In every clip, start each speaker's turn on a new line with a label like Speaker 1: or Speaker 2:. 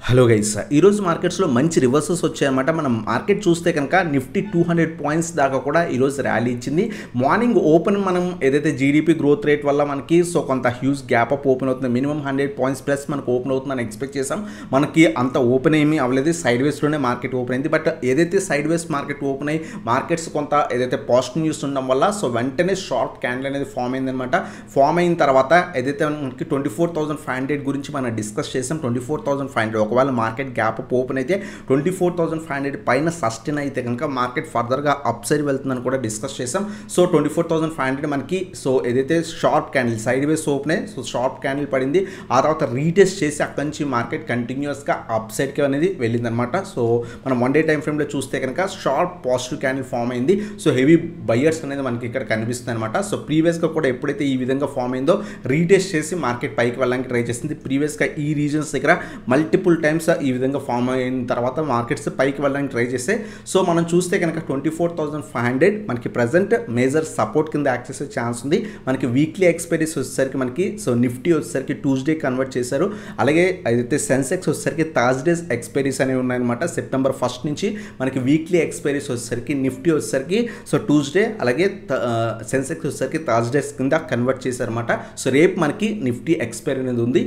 Speaker 1: Hello guys, ఈరోజు మార్కెట్స్లో మంచి రివర్సల్స్ వచ్చాయన్నమాట. మనం మార్కెట్ చూస్తే కనుక నిఫ్టీ 200 పాయింట్స్ దాకా కూడా ఈరోజు ర్యాలీ ఇచ్చింది. మార్నింగ్ ఓపెన్ మనం ఏదైతే జీడిపి గ్రోత్ రేట్ వల్ల మనకి కొంత హ్యూజ్ గ్యాప్ అప్ ఓపెన్ అవుతుంది. మినిమం 100 పాయింట్స్ ప్లస్ మనకు ఓపెన్ అవుతుందని ఎక్స్పెక్ట్ చేసాం. మనకి అంత ఓపెన్ ఏమీ అవ్వలేదు, సైడ్ వేస్లోనే మార్కెట్ ఓపెన్ అయింది. బట్ ఏదైతే సైడ్ వేస్ మార్కెట్ ఓపెన్ అయ్యి మార్కెట్స్ కొంత ఏదైతే పాజిటివ్ న్యూస్ ఉండడం వల్ల వెంటనే షార్ట్ క్యాండిల్ అనేది ఫామ్ అయిందనమాట. ఫామ్ అయిన తర్వాత ఏదైతే మనకి 24,500 గురించి మనం డిస్కస్ చేసాం. 24,500 ఒకవేళ మార్కెట్ గ్యాప్ అప్ ఓపెన్ అయితే 24,500 పైన సస్టైన్ అయితే కనుక మార్కెట్ ఫర్దర్గా అప్ సైడ్ వెళ్తుందని కూడా డిస్కస్ చేసాం. 24,500 మనకి ఏదైతే షార్ప్ క్యాండిల్ సైడ్ వేస్ ఓపెన్ అయ్యి షార్ప్ క్యాండిల్ పడింది. ఆ తర్వాత రీటెస్ట్ చేసి అక్కడి నుంచి మార్కెట్ కంటిన్యూస్గా అప్ సైడ్కి అనేది వెళ్ళిందనమాట. మనం వన్ డే టైం ఫ్రేమ్లో చూస్తే కనుక షార్ప్ పాజిటివ్ క్యాండిల్ ఫామ్ అయింది. హెవీ బయర్స్ అనేది మనకి ఇక్కడ కనిపిస్తుంది అనమాట. ప్రీవియస్గా కూడా ఎప్పుడైతే ఈ విధంగా ఫామ్ అయిందో రీటెస్ట్ చేసి మార్కెట్ పైకి వెళ్ళడానికి ట్రై చేసింది. ప్రీవియస్గా ఈ రీజన్స్ దగ్గర మల్టిపుల్ టైమ్స్ ఈ విధంగా ఫామ్ అయిన తర్వాత మార్కెట్స్ పైకి వెళ్ళడానికి ట్రై చేస్తే మనం చూస్తే కనుక 24,500 మనకి ప్రజెంట్ మేజర్ సపోర్ట్ కింద యాక్ట్ చేసే ఛాన్స్ ఉంది. మనకి వీక్లీ ఎక్స్పైరీస్ వచ్చేసరికి మనకి నిఫ్టీ వచ్చేసరికి ట్యూస్డే కన్వర్ట్ చేశారు. అలాగే అయితే సెన్సెక్స్ వచ్చేసరికి థర్స్డేస్ ఎక్స్పైరీస్ అనేవి ఉన్నాయన్నమాట. సెప్టెంబర్ 1 నుంచి మనకి వీక్లీ ఎక్స్పైరీస్ వచ్చేసరికి నిఫ్టీ వచ్చేసరికి ట్యూస్డే అలాగే సెన్సెక్స్ వచ్చేసరికి థర్స్డేస్ కింద కన్వర్ట్ చేశారన్నమాట. రేపు మనకి నిఫ్టీ ఎక్స్పైరీ అనేది ఉంది.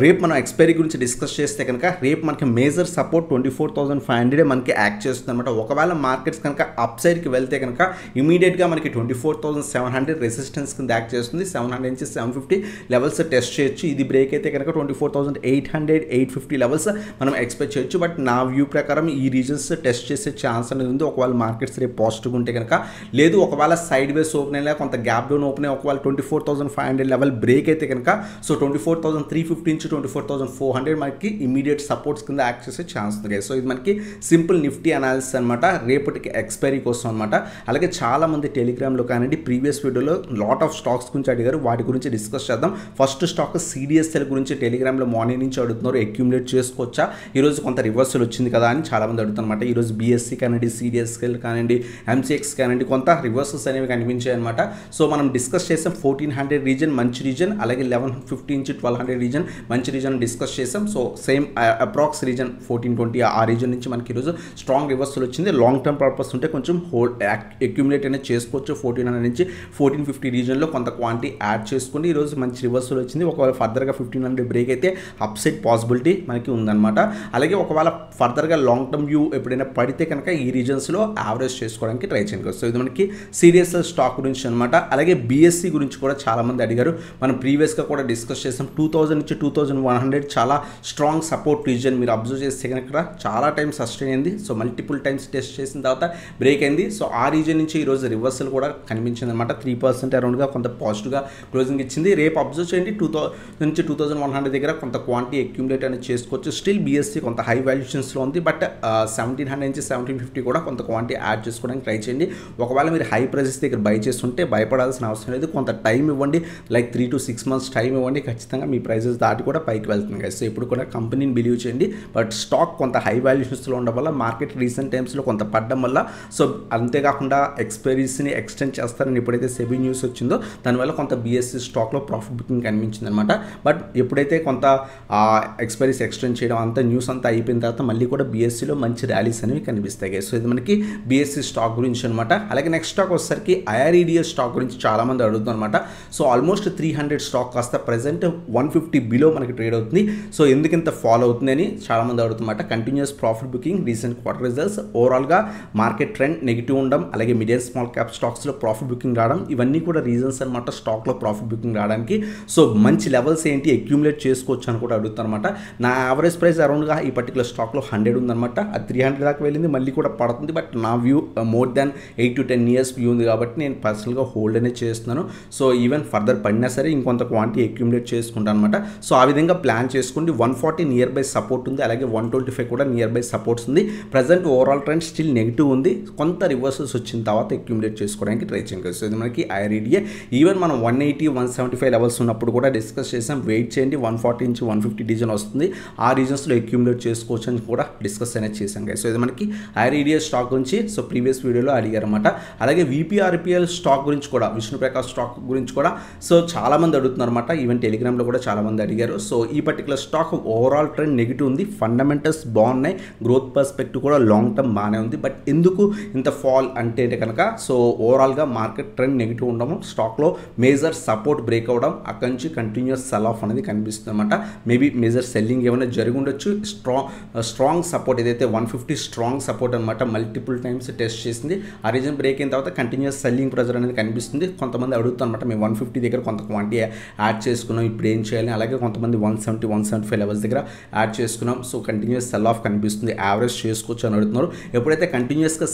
Speaker 1: రేపు మనం ఎక్స్పైరీ గురించి డిస్కస్ చేస్తే కనుక రేపు మనకి మేజర్ సపోర్ట్ 24,500 మనకి యాక్ట్ చేస్తుంది అనమాట. ఒకవేళ మార్కెట్స్ కనుక అప్ సైడ్కి వెళ్తే కనుక ఇమీడియట్గా మనకి 24,700 రెసిస్టెన్స్ కింద యాక్ట్ చేస్తుంది. 700 నుంచి 750 లెవెల్స్ టెస్ట్ చేయొచ్చు. ఇది బ్రేక్ అయితే కనుక 24,800 850 లెవెల్స్ మనం ఎక్స్పెక్ట్ చేయొచ్చు. బట్ నా వ్యూ ప్రకారం ఈ రీజన్స్ టెస్ట్ చేసే ఛాన్స్ అనేది ఉంది ఒకవేళ మార్కెట్స్ రేపు పాజిటివ్ ఉంటే కనుక. లేదు ఒకవేళ సైడ్ వేస్ ఓపెన్ అయ్యా కొంత గ్యాప్ డౌన్ ఓపెన్ అయ్యి ఒకవేళ 24,500 లెవెల్ బ్రేక్ అయితే కనుక 24,350 నుంచి 24,400 మనకి ఇమీడియట్ సపోర్ట్స్ కింద యాక్ట్ చేసే ఛాన్స్ ఉంది. ఇది మనకి సింపుల్ నిఫ్టీ అనాలిసిస్ అనమాట, రేపటికి ఎక్స్పైరీ కోసం అనమాట. అలాగే చాలా మంది టెలిగ్రామ్లో కానివ్వండి ప్రీవియస్ వీడియోలో లాట్ ఆఫ్ స్టాక్స్ గురించి అడిగారు, వాటి గురించి డిస్కస్ చేద్దాం. ఫస్ట్ స్టాక్ సిడిఎస్ఎల్ గురించి టెలిగ్రామ్లో మార్నింగ్ నుంచి అడుగుతున్నారు, అక్యూములేట్ చేసుకోవచ్చా, ఈరోజు కొంత రివర్సల్ వచ్చింది కదా అని చాలా మంది అడుగుతున్నమాట. ఈరోజు బీఎస్సీ కానివ్వండి సిడిఎస్ఎల్ కానివ్వండి ఎంసీఎక్స్ కానివ్వండి కొంత రివర్సల్స్ అనేవి కనిపించాయి అనమాట. మనం డిస్కస్ చేసాం 1,400 రీజన్ మంచి రీజన్, అలాగే 1150 నుంచి 1,200 రీజన్ మంచి రీజన్ డిస్కస్ చేసాం. సేమ్ అప్రాక్స్ రీజన్ 1420 ఆ రీజన్ నుంచి మనకి ఈరోజు స్ట్రాంగ్ రివర్సల్ వచ్చింది. లాంగ్ టర్మ్ పర్పస్ ఉంటే కొంచెం హోల్డ్ అక్యూములేట్ అనేది చేసుకోవచ్చు. 1,400 నుంచి 1,450 రీజన్లో కొంత క్వాంటిటీ యాడ్ చేసుకుని ఈరోజు మంచి రివర్సల్ వచ్చింది. ఒకవేళ ఫర్దర్గా 1,500 బ్రేక్ అయితే అప్ సైడ్ పాసిబిలిటీ మనకి ఉందన్నమాట. అలాగే ఒకవేళ ఫర్దర్గా లాంగ్ టర్మ్ వ్యూ ఎప్పుడైనా పడితే కనుక ఈ రీజన్స్లో యావరేజ్ చేసుకోవడానికి ట్రై చేయండి. ఇది మనకి సీరియస్ స్టాక్ గురించి అనమాట. అలాగే బీఎస్సీ గురించి కూడా చాలామంది అడిగారు, మనం ప్రీవియస్గా కూడా డిస్కస్ చేసాం. 2,000 నుంచి 2,100 చాలా స్ట్రాంగ్ సపోర్ట్ రీజన్ మీరు అబ్జర్వ్ చేస్తే కనుక చాలా టైం సస్టైన్ అయింది. మల్టిపుల్ టైమ్స్ టెస్ట్ చేసిన తర్వాత బ్రేక్ అయింది. ఆ రీజన్ నుంచి ఈరోజు రివర్సల్ కూడా కనిపించింది అనమాట. 3% అరౌండ్గా కొంత పాజిటివ్గా క్లోజింగ్ ఇచ్చింది. రేపు అబ్జర్వ్ చేయండి 2,000 నుంచి 2,100 దగ్గర కొంత క్వాంటిటీ అక్యూములేట్ అనేది చేసుకోవచ్చు. స్టిల్ బీఎస్సీ కొంత హై వాల్యుయేషన్స్లో ఉంది. బట్ 1,700 నుంచి 1,750 కూడా కొంత క్వాంటిటీ యాడ్ చేసుకోవడానికి ట్రై చేయండి. ఒకవేళ మీరు హై ప్రైసెస్ దగ్గర బై చేస్తుంటే భయపడాల్సిన అవసరం లేదు. కొంత టైం ఇవ్వండి, లైక్ 3 to 6 months టైం ఇవ్వండి. ఖచ్చితంగా మీ ప్రైసెస్ దాటి కూడా పైకి వెళ్తుంది. ఇప్పుడు కూడా కంపెనీని బిలీవ్ చేయండి. బట్ స్టాక్ కొంత హై వాల్యుయేషన్స్లో ఉండడం వల్ల మార్కెట్ రీసెంట్ టైమ్స్లో కొంత పడడం వల్ల అంతేకాకుండా ఎక్స్పైరీస్ని ఎక్స్టెండ్ చేస్తారని ఎప్పుడైతే సెబీ న్యూస్ వచ్చిందో దానివల్ల కొంత బీఎస్సీ స్టాక్లో ప్రాఫిట్ బుకింగ్ కనిపించింది అనమాట. బట్ ఎప్పుడైతే కొంత ఎక్స్పైరీస్ ఎక్స్టెండ్ చేయడం అంతా న్యూస్ అంతా అయిపోయిన తర్వాత మళ్ళీ కూడా బీఎస్సీలో మంచి ర్యాలీస్ అనేవి కనిపిస్తాయి. ఇది మనకి బీఎస్సీ స్టాక్ గురించి అనమాట. అలాగే నెక్స్ట్ స్టాక్ వచ్చేసరికి ఐఆర్ఈడిఎస్ స్టాక్ గురించి చాలామంది అడుగుతున్నారు అనమాట. ఆల్మోస్ట్ 300 స్టాక్ కాస్త ప్రెసెంట్ 150 బిలో మనకి ట్రేడ్ అవుతుంది. ఎందుకు ఇంత ఫాలో అవుతుంది అని చాలామంది అడుగుతున్నమాట. Continues profit booking, recent quarter results, ఓవరాల్గా మార్కెట్ ట్రెండ్ నెగిటివ్ ఉండడం, అలాగే మీడియం స్మాల్ క్యాప్ స్టాక్స్లో ప్రాఫిట్ బుకింగ్ రావడం, ఇవన్నీ కూడా రీజన్స్ అనమాట స్టాక్లో ప్రాఫిట్ బుకింగ్ రావడానికి. మంచి లెవెల్స్ ఏంటి అక్యూములేట్ చేసుకోవచ్చు అని కూడా అడుగుతారనమాట. నా యావరేజ్ ప్రైస్ అరౌండ్గా ఈ పర్టికులర్ స్టాక్లో 100 ఉందన్నమాట. అది 300 దాకా వెళ్ళింది, మళ్ళీ కూడా పడుతుంది. బట్ నా view more than 8 to 10 years view ఉంది కాబట్టి నేను పర్సనల్గా హోల్డ్ అనేది చేస్తున్నాను. ఈవెన్ ఫర్దర్ పడినా సరే ఇంకొంత క్వాంటిటీ అక్యూములేట్ చేసుకుంటాను అనమాట. ఆ విధంగా ప్లాన్ చేసుకోండి. 140 నియర్ బై సపోర్ట్ ఉంది, అలాగే 125 కూడా నియర్ బై సపోర్ట్స్ ఉంది. Present overall trend still negative ఉంది. కొంత రివర్సల్స్ వచ్చిన తర్వాత అక్యూములేట్ చేసుకోవడానికి ట్రై చేయండి. ఇది మనకి ఐఆర్ఈడిఏ. ఈవెన్ మనం 180 175 లెవెల్స్ ఉన్నప్పుడు కూడా డిస్కస్ చేసాం. వెయిట్ చేయండి, 140 నుంచి 150 రీజన్ వస్తుంది. ఆ రీజన్స్లో అక్యూములేట్ చేసుకోవచ్చు అని కూడా డిస్కస్ అనేది చేసాం. ఇది మనకి ఐఆర్ఈడిఏ స్టాక్ గురించి ప్రీవియస్ వీడియోలో అడిగారు అనమాట. అలాగే విపిఆర్పిఎల్ స్టాక్ గురించి కూడా, విష్ణు ప్రకాష్ స్టాక్ గురించి కూడా చాలామంది అడుగుతున్నారు అనమాట. ఈవెన్ టెలిగ్రామ్లో కూడా చాలామంది అడిగారు. సో ఈ particular stock overall trend negative ఉంది, ఫండమెంటల్స్ బాగున్నాయి, గ్రోత్ పర్స్పెక్టివ్ కూడా లాంగ్ టర్మ్ బాగానే ఉంది. బట్ ఎందుకు ఇంత ఫాల్ అంటే కనుక సో ఓవరాల్గా మార్కెట్ ట్రెండ్ నెగిటివ్ ఉండడం, స్టాక్లో మేజర్ సపోర్ట్ బ్రేక్ అవ్వడం, అక్కడి నుంచి కంటిన్యూస్ సెల్ ఆఫ్ అనేది కనిపిస్తుంది అనమాట. మేబీ మేజర్ సెల్లింగ్ ఏమైనా జరిగి ఉండొచ్చు. స్ట్రాంగ్ సపోర్ట్ ఏదైతే 150 స్ట్రాంగ్ సపోర్ట్ అనమాట, మల్టిపుల్ టైమ్స్ టెస్ట్ చేసింది. ఆ రీజన్ బ్రేక్ అయిన తర్వాత కంటిన్యూస్ సెల్లింగ్ ప్రెజర్ అనేది కనిపిస్తుంది. కొంతమంది అడుగుతారు అనమాట, మేము 150 దగ్గర కొంత క్వాంటిటీ యాడ్ చేసుకున్నాం, ఇప్పుడు ఏం చేయాలి. అలాగే కొంతమంది 170, 175 లెవెల్స్ దగ్గర యాడ్ చేసుకున్నాం, సో కంటిన్యూస్ సెల్ ఆఫ్ కనిపిస్తుంది, యావరేజ్ చేసుకోవచ్చు అని అడుగుతున్నారు. ఎప్పుడైతే కంటిన్యూస్గా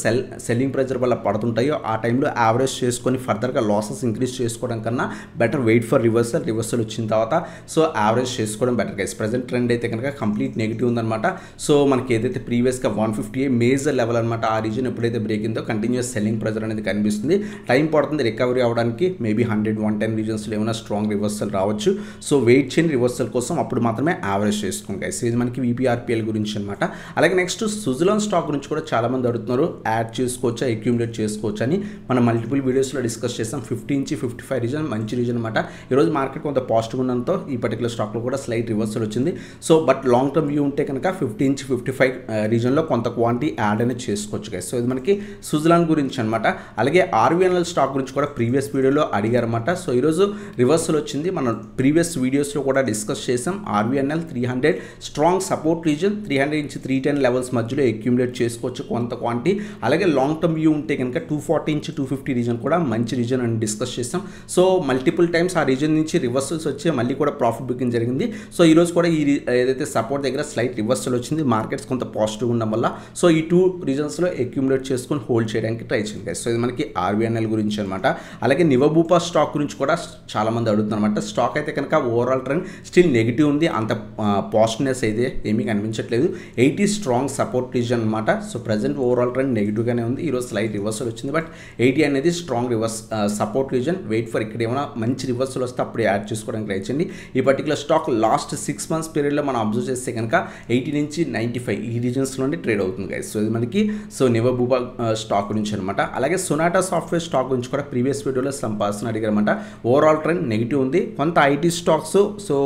Speaker 1: సెల్లింగ్ ప్రెజర్ వల్ల పడుతుంటాయో ఆ టైంలో యావరేజ్ చేసుకొని ఫర్దర్గా లాసెస్ ఇంక్రీజ్ చేసుకోవడం కన్నా బెటర్ వెయిట్ ఫర్ రివర్సల్ వచ్చిన తర్వాత సో యావరేజ్ చేసుకోవడం బెటర్ గైస్. ప్రజెంట్ ట్రెండ్ అయితే కనుక కంప్లీట్ నెగిటివ్ ఉందన్నమాట. సో మనకి ఏదైతే ప్రీవియస్గా 150 మేజర్ లెవెల్ అనమాట, ఆ రీజన్ ఎప్పుడైతే బ్రేక్ అయిందో కంటిన్యూస్ సెల్లింగ్ ప్రెజర్ అనేది కనిపిస్తుంది. టైం పడుతుంది రికవరీ అవ్వడానికి, మేబీ 100, 110 రీజన్స్లో ఏమైనా స్ట్రాంగ్ రివర్సల్ రావచ్చు. సో వెయిట్ చేయండి రివర్సల్ కోసం, అప్పుడు మాత్రమే యావరేజ్ చేసుకోండి గైస్. ఇది మనకి VPRPL గురించి అనమాట. అలాగే నెక్స్ట్ సుజలాన్ స్టాక్ గురించి కూడా చాలామంది అడుగుతున్నారు, యాడ్ చేసుకోవచ్చా, అక్యూములేట్ చేసుకోవచ్చు అని. మనం మల్టిపుల్ వీడియోస్లో డిస్కస్ చేస్తాం. 50 నుంచి 55 రీజన్ మంచి రీజన్ అనమాట. ఈరోజు మార్కెట్ కొంత పాజిటివ్ ఉన్నంతో ఈ పర్టికులర్ స్టాక్లో కూడా స్లైట్ రివర్సల్ వచ్చింది. So but long term view ఉంటే కనుక 50 నుంచి 55 రీజన్లో కొంత క్వాంటిటీ యాడ్ అనేది చేసుకోవచ్చు గైస్. సో ఇది మనకి సుజలాన్ గురించి అనమాట. అలాగే RVNL స్టాక్ గురించి కూడా ప్రీవియస్ వీడియోలో అడిగారన్నమాట. సో ఈరోజు రివర్సల్ వచ్చింది. మనం ప్రీవియస్ వీడియోస్లో కూడా డిస్కస్ చేసాం. RVNL 300 స్ట్రాంగ్ సపోర్ట్ రీజన్, 300 నుంచి 310 లెవెల్స్ మధ్యలో అక్యూములేట్ చేసుకోవచ్చు కొంత క్వాంటిటీ. అలాగే లాంగ్ టర్మ్ వ్యూ ఉంటే కనుక 240 నుంచి 250 రీజన్ కూడా మంచి రీజన్ అని డిస్కస్ చేసాం. సో మల్టిపుల్ టైమ్స్ ఆ రీజన్ నుంచి రివర్సల్స్ వచ్చి మళ్ళీ కూడా ప్రాఫిట్ బుకింగ్ జరిగింది. సో ఈరోజు కూడా ఈ ఏదైతే సపోర్ట్ దగ్గర స్లైట్ రివర్సల్ వచ్చింది, మార్కెట్స్ కొంత పాజిటివ్ ఉండడం వల్ల. సో ఈ 2 రీజన్స్లో అక్యూములేట్ చేసుకొని హోల్డ్ చేయడానికి ట్రై చేయండి గైస్. సో ఇది మనకి RVNL గురించి అనమాట. అలాగే నివబూపా స్టాక్ గురించి కూడా చాలామంది అడుగుతున్నారు అనమాట. స్టాక్ అయితే కనుక ఓవరాల్ ట్రెండ్ స్టిల్ నెగిటివ్ ఉంది, అంత పాజిటివ్నెస్ అయితే ఏమీ కనిపించట్లేదు. 80 స్ట్రాంగ్ సపోర్ట్ రీజన్ అనమాట. సో ప్రజెంట్ ఓవరాల్ ట్రెండ్ నెగిటివ్గానే ఉంది. ఈరోజు స్లైట్ రివర్సల్ వచ్చింది, బట్ 80 అనేది strong support region. Wait for ఇక్కడ ఏమైనా మంచి రివర్సల్ వస్తే అప్పుడు యాడ్ చేసుకోవడానికి ట్రై చేయండి. ఈ పర్టికులర్ స్టాక్ లాస్ట్ 6 months పీరియడ్లో మనం అబ్జర్వ్ చేస్తే కనుక 80 నుంచి 95 ఈ రీజన్స్లోనే ట్రేడ్ అవుతుంది గైస్. సో ఇది మనకి నివబూపా స్టాక్ గురించి అనమాట. అలాగే సొనాటా సాఫ్ట్వేర్ స్టాక్ గురించి కూడా ప్రీవియస్ వీడియోలో సమ్ పర్సన్ అడిగారన్నమాట. ఓవరాల్ ట్రెండ్ నెగిటివ్ ఉంది. కొంత IT stocks so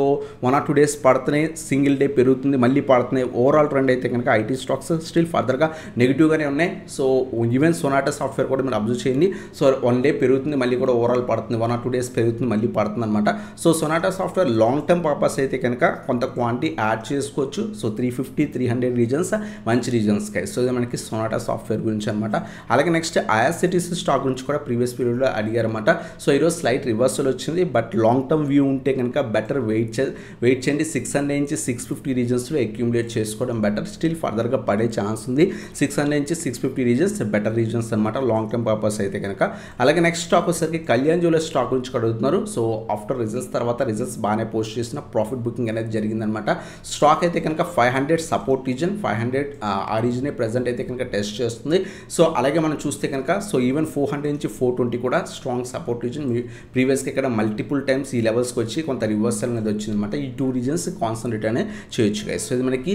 Speaker 1: 1 or 2 days పడుతున్నాయి, సింగిల్ డే పెరుగుతుంది, మళ్ళీ పడుతున్నాయి. ఓవరాల్ ట్రెండ్ అయితే కనుక IT స్టాక్స్ స్టిల్ ఫర్దర్గా నెగిటివ్గానే ఉన్నాయి. సో ఈవెన్ సొనాటా సాఫ్ట్వేర్ కూడా మీరు అబ్జర్వ్ చేయండి. సో 1 day పెరుగుతుంది, మళ్ళీ కూడా ఓవరాల్ పడుతుంది, 1 or 2 days పెరుగుతుంది, మళ్ళీ పడుతుంది అనమాట. So Sonata software long term purpose అయితే కనుక కొంత క్వాంటిటీ యాడ్ చేసుకోవచ్చు. సో 350, 300 రీజన్స్ మంచి రీజన్స్ గైస్. సో ఇది మనకి సొనాటా సాఫ్ట్వేర్ గురించి అనమాట. అలాగే నెక్స్ట్ IRCTC స్టాక్ గురించి కూడా ప్రీవియస్ పీరియడ్లో అడిగారన్నమాట. సో ఈరోజు స్లైట్ రివర్సల్ వచ్చింది, బట్ లాంగ్ టర్మ్ వ్యూ ఉంటే కనుక బెటర్ వెయిట్ చేయండి. 600 నుంచి 650 రీజన్స్లో అక్యూములేట్ చేసుకోవడం బెటర్. స్టిల్ ఫర్దర్గా పడే ఛాన్స్ ఉంది. 600 నుంచి 650 రీజన్స్ బెటర్ రీజన్స్ అనమాట లాంగ్ టర్మ్ పర్పస్ అయితే కనుక. అలాగే నెక్స్ట్ స్టాక్ వచ్చేసరికి కళ్యాణ్ జ్యువెలర్స్ స్టాక్ గురించి అడుగుతున్నారు. సో ఆఫ్టర్ రిజల్ట్స్ తర్వాత రిజల్ట్స్ బాగానే పోస్ట్ చేసిన ప్రాఫిట్ బుకింగ్ అనేది జరిగిందనమాట. స్టాక్ అయితే కనుక 500 సపోర్ట్ రీజన్, 500 ఆ రీజనే ప్రెజెంట్ అయితే కనుక టెస్ట్ చేస్తుంది. సో అలాగే మనం చూస్తే కనుక సో ఈవెన్ 400 నుంచి 420 కూడా స్ట్రాంగ్ సపోర్ట్ రీజన్. ప్రీవియస్గా ఇక్కడ మల్టిపుల్ టైమ్స్ ఈ లెవెల్స్కి వచ్చి కొంత రివర్సల్ అనేది వచ్చిందనమాట. ఈ 2 రీజన్స్ కాన్సన్ట్రేట్ అనేది చేయొచ్చు గైస్. సో ఇది మనకి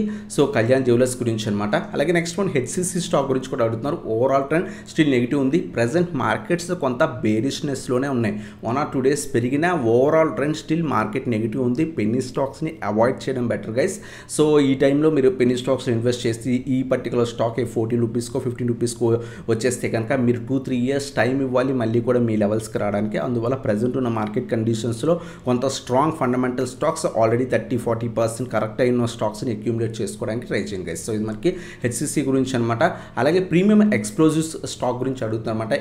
Speaker 1: కళ్యాణ్ జ్యువెలర్స్ గురించి అనమాట. అలాగే నెక్స్ట్ వన్ HCC స్టాక్ గురించి కూడా అడుగుతున్నారు. ఓవరాల్ ట్రెండ్ స్టిల్ నెగిటివ్ ఉంది. ప్రెజెంట్ మార్కెట్స్ కొంత బేరిష్నెస్లోనే ఉన్నాయి. 1 or 2 days పెరిగినా overall trend still market negative ఉంది. పెన్నీ స్టాక్స్ని అవాయిడ్ చేయడం బెటర్ గైస్. సో ఈ టైంలో మీరు పెన్నీ స్టాక్స్ ఇన్వెస్ట్ చేసి ఈ పర్టికులర్ స్టాక్ 14 రూపీస్కో 15 రూపీస్కో వచ్చేస్తే కనుక మీరు 2-3 years టైం ఇవ్వాలి మళ్ళీ కూడా మీ లెవెల్స్కి రావడానికి. అందువల్ల ప్రజెంట్ ఉన్న మార్కెట్ కండిషన్స్లో కొంత strong fundamental stocks already 30-40% correct అయిన స్టాక్స్ని అక్యూములేట్ చేసుకోవడానికి ట్రై చేయండి గైస్. సో ఇది మనకి HCC గురించి అనమాట. అలాగే ప్రీమియం ఎక్స్ప్లోజివ్స్ స్టాక్ గురించి అడుగుతారన్నమాట.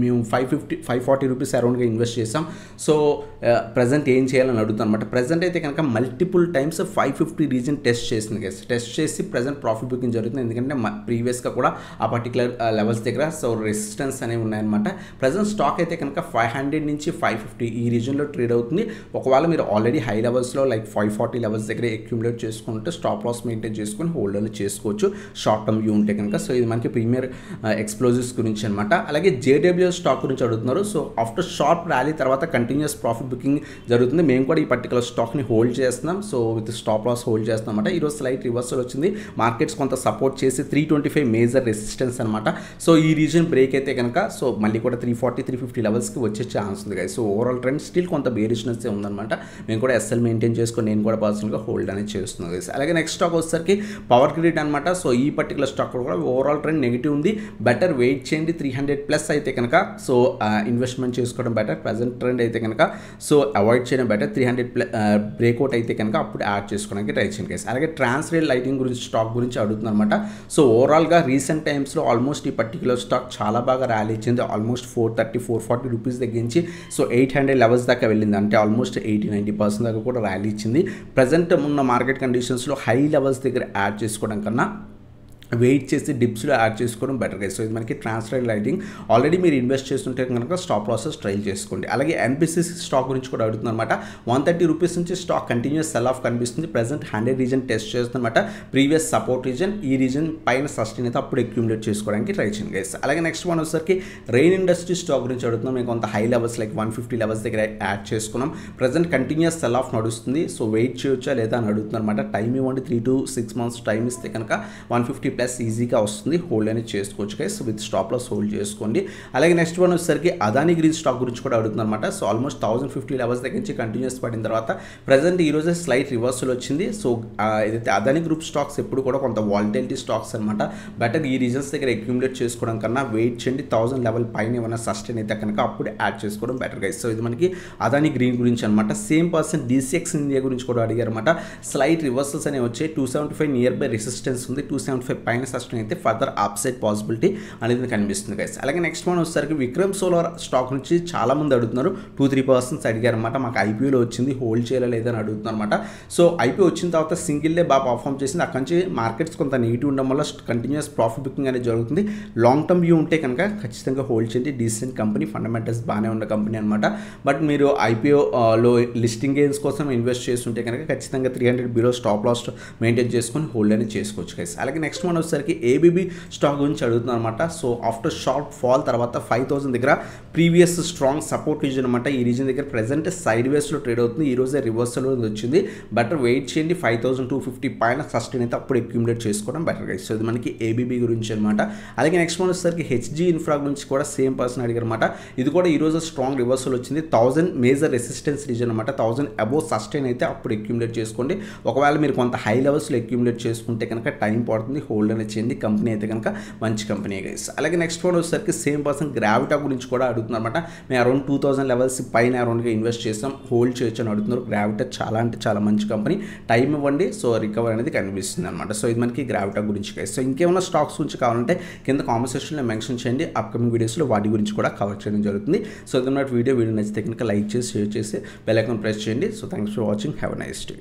Speaker 1: మేము 540 రూపీస్ అరౌండ్గా ఇన్వెస్ట్ చేసాం. సో ప్రజెంట్ ఏం చేయాలని అడుగుతాం అనమాట. ప్రజెంట్ అయితే కనుక మల్టిపుల్ టైమ్స్ 550 రీజన్ టెస్ట్ చేసింది గైస్. టెస్ట్ చేసి ప్రజెంట్ ప్రాఫిట్ బుకింగ్ జరుగుతుంది. ఎందుకంటే ప్రీవియస్గా కూడా ఆ పర్టికులర్ లెవెల్స్ దగ్గర సో రెసిస్టెన్స్ అనేవి ఉన్నాయన్నమాట. ప్రజెంట్ స్టాక్ అయితే కనుక 500 నుంచి 550 ఈ రీజన్లో ట్రేడ్ అవుతుంది. ఒకవేళ మీరు ఆల్రెడీ హై లెవెల్స్లో లైక్ 540 లెవెల్స్ దగ్గర అక్యూములేట్ చేసుకుంటే స్టాప్ లాస్ మెయింటైన్ చేసుకొని హోల్డ్ అనేది చేసుకోవచ్చు షార్ట్ టర్మ్ వ్యూ ఉంటే కనుక. సో ఇది మనకి ప్రీమియర్ ఎక్స్ప్లోజివ్స్ గురించి అనమాట. అలాగే JWL స్టాక్ గురించి అడుగుతున్నారు. సో ఆఫ్టర్ షార్ప్ ర్యాలీ తర్వాత కంటిన్యూస్ ప్రాఫిట్ బుకింగ్ జరుగుతుంది. మేము కూడా ఈ పర్టికులర్ స్టాక్ని హోల్డ్ చేస్తున్నాం. So with stop loss hold చేస్తున్నాం అనమాట. ఈరోజు స్లైట్ రివర్సల్ వచ్చింది. మార్కెట్స్ కొంత సపోర్ట్ చేసి 325 మేజర్ రెసిస్టెన్స్ అనమాట. సో ఈ రీజన్ బ్రేక్ అయితే కనుక సో మళ్ళీ కూడా 340-350 లెవెల్స్కి వచ్చే ఛాన్స్ ఉంది guys. So overall trend still కొంత బేరిష్నెస్ ఉందన్నమాట. మేము కూడా SL మెయింటైన్ మెయింటైన్ చేసుకొని నేను కూడా పర్సనల్గా హోల్డ్ అనేది చేస్తున్నాను గైస్. అలాగే నెక్స్ట్ స్టాక్ వచ్చేసరికి పవర్ గ్రిడ్ అనమాట. సో ఈ పర్టికులర్ స్టాక్ కూడా ఓవరాల్ ట్రెండ్ నెగిటివ్ ఉంది. బెటర్ వెయిట్ చేయండి. 300+ అయితే కనుక సో ఇన్వెస్ట్మెంట్ చేసుకోవడం బెటర్. ప్రజెంట్ ట్రెండ్ అయితే కనుక సో అవాయిడ్ చేయడం బెటర్. 300+ బ్రేక్అవుట్ అయితే కనుక అప్పుడు యాడ్ చేసుకోవడానికి ట్రై చేయండి గైస్. అలాగే ట్రాన్స్రేల్ లైటింగ్ గురించి స్టాక్ గురించి అడుగుతుంది అనమాట. సో ఓవరాల్గా రీసెంట్ టైమ్స్లో ఆల్మోస్ట్ ఈ పర్టికులర్ స్టాక్ చాలా బాగా ర్యాలీ ఇచ్చింది. ఆల్మోస్ట్ 430-440 రూపీస్ తగ్గించి సో 800 లెవెల్స్ దాకా వెళ్ళింది. అంటే ఆల్మోస్ట్ 80-90% దాకా కూడా ర్యాలీ ఇచ్చింది. ప్రజెంట్ ఉన్న మార్కెట్ కండిషన్స్లో హై లెవెల్స్ దగ్గర యాడ్ చేసుకోవడం కన్నా వెయిట్ చేసి డిప్స్లో యాడ్ చేసుకోవడం బెటర్ గైస్. సో ఇది మనకి ట్రాన్స్రేల్ లైటింగ్. ఆల్రెడీ మీరు ఇన్వెస్ట్ చేస్తుంటే కనుక స్టాప్ లాసెస్ ట్రై చేసుకోండి. అలాగే ఎన్బిసిసి స్టాక్ గురించి కూడా అడుగుతుంది అనమాట. 130 రూపీస్ నుంచి స్టాక్ కంటిన్యూస్ సెల్ ఆఫ్ కనిపిస్తుంది. ప్రజెంట్ 100 రీజన్ టెస్ట్ చేస్తుందన్నమాట. ప్రీవియస్ సపోర్ట్ రీజన్, ఈ రీజన్ పైన సస్టైన్ అయితే అప్పుడు అక్యూములేట్ చేసుకోవడానికి ట్రై చేయండి గైస్. అలాగే నెక్స్ట్ వన్ వచ్చేసరికి రెయిన్ ఇండస్ట్రీ స్టాక్ గురించి అడుగుతున్నాం. మేము కొంత హై లెవెల్స్ లైక్ 150 లెవెల్స్ దగ్గర యాడ్ చేసుకున్నాం. ప్రజెంట్ కంటిన్యూస్ సెల్ ఆఫ్ నడుస్తుంది. సో వెయిట్ చేయొచ్చా లేదా అని అడుగుతున్నారు అనమాట. టైం ఇవ్వండి, 3 to 6 months టైం ఇస్తే కనుక 150+ ఈజీగా వస్తుంది. హోల్డ్ అనేది చేసుకోవచ్చు guys. With stop loss hold చేసుకోండి. అలాగే నెక్స్ట్ వన్ వచ్చేసరికి అదానీ గ్రీన్ స్టాక్ గురించి కూడా అడుగుతుంది అనమాట. సో ఆల్మోస్ట్ 1050 లెవెల్స్ దగ్గర నుంచి కంటిన్యూస్ పడిన తర్వాత ప్రజెంట్ ఈ రోజు స్లైట్ రివర్సల్ వచ్చింది. సో ఏదైతే అదానీ గ్రూప్ స్టాక్స్ ఎప్పుడు కూడా కొంత వాలటిలిటీ స్టాక్స్ అనమాట. బెటర్ ఈ రీజన్స్ దగ్గర అక్యూములేట్ చేసుకోవడం కన్నా వెయిట్ చేయండి. 1000 లెవెల్ పైన ఏమైనా సస్టైన్ అయితే కనుక అప్పుడు యాడ్ చేసుకోవడం బెటర్ గైస్. సో ఇది మనకి అదానీ గ్రీన్ గురించి అనమాట. సేమ్ పర్సన్ DCX ఇండియా గురించి కూడా అడిగారు అనమాట. స్లైట్ రివర్సల్స్ అనేవి వచ్చాయి. 275 నియర్ బై రెసిస్టెన్స్ ఉంది. 275 పైన సస్టైన్ అయితే ఫర్దర్ అప్సైడ్ పాసిబిలిటీ అనేది కనిపిస్తుంది గైస్. అలాగే నెక్స్ట్ వన్ వచ్చేసరికి విక్రమ్ సోలార్ స్టాక్ నుంచి చాలా మంది అడుగుతున్నారు. 2-3% అడిగారు అనమాట. మాకు IPOలో వచ్చింది, హోల్డ్ చేయాలా లేదని అడుగుతున్నారు అనమాట. సో IPO వచ్చిన తర్వాత సింగిల్ డే బాగా పర్ఫామ్ చేసింది. అక్కడి నుంచి మార్కెట్స్ కొంత నెగిటివ్ ఉండడం వల్ల కంటిన్యూస్ ప్రాఫిట్ బుకింగ్ అనేది జరుగుతుంది. లాంగ్ టర్మ్ వ్యూ ఉంటే కనుక ఖచ్చితంగా హోల్డ్ చేయండి. డీసెంట్ కంపెనీ, ఫండమెంటల్స్ బాగానే ఉన్న కంపెనీ అనమాట. బట్ మీరు IPOలో లిస్టింగ్ గెయిన్స్ కోసం ఇన్వెస్ట్ చేస్తుంటే కనుక ఖచ్చితంగా 300 బిలో స్టాప్ లాస్ మెయింటైన్ చేసుకొని హోల్డ్ అనేది చేసుకోవచ్చు గైస్. అలాగే నెక్స్ట్ వన్ వచ్చేసరికి ABB స్టాక్ గురించి అడుగుతున్నారు అనమాట. సో ఆఫ్టర్ షార్ట్ ఫాల్ తర్వాత 5000 దగ్గర ప్రీవియస్ స్ట్రాంగ్ సపోర్ట్ రీజన్ అనమాట. ఈ రీజన్ దగ్గర ప్రెజెంట్ సైడ్ వేస్లో ట్రేడ్ అవుతుంది. ఈ రోజే రివర్సల్ వచ్చింది. బెటర్ వెయిట్ చేయండి. 5250 పైన సస్టైన్ అయితే అప్పుడు అక్యూములేట్ చేసుకోవడం బెటర్ గైస్. సో ఇది మనకి ABB గురించి అనమాట. అలాగే నెక్స్ట్ వన్ వచ్చేసరికి HG ఇన్ఫ్రా గురించి కూడా సేమ్ పర్సన్ అడిగారు అనమాట. ఇది కూడా ఈ రోజు స్ట్రాంగ్ రివర్సల్ వచ్చింది. 1000 మేజర్ రెసిస్టెన్స్ రీజన్ అనమాట. 1000 అబోవ్ సస్టైన్ అయితే అప్పుడు అక్యూములేట్ చేసుకోండి. ఒకవేళ మీరు కొంత హై లెవెల్స్లో అక్యూములేట్ చేసుకుంటే కనుక టైం పడుతుంది. హోల్డ్ అనేది చేయండి. కంపెనీ అయితే కనుక మంచి కంపెనీ గైస్. అలాగే నెక్స్ట్ వన్ వచ్చేసరికి సేమ్ పర్సన్ గ్రావిటా గురించి కూడా అడుగుతున్నారన్నమాట. మేము అరౌండ్ 2000 లెవెల్స్ పైన అరౌండ్గా ఇన్వెస్ట్ చేస్తాం, హోల్డ్ చేయొచ్చు అని అడుగుతున్నారు. గ్రావిటా చాలా అంటే చాలా మంచి కంపెనీ. టైం ఇవ్వండి. సో రికవర్ అనేది కనిపిస్తుంది అనమాట. సో ఇది మనకి గ్రావిటా గురించి గైస్. సో ఇంకేమైనా స్టాక్స్ గురించి కావాలంటే కింద కామెంట్ సెక్షన్లో మెన్షన్ చేయండి. అప్కమింగ్ వీడియోస్లో వాటి గురించి కూడా కవర్ చేయడం జరుగుతుంది. సో ఇది వీడియో నచ్చితే కనుక లైక్ చేసి, షేర్ చేసి, బెల్ ఐకాన్ ప్రెస్ చేయండి. So thanks for watching. Have a nice day.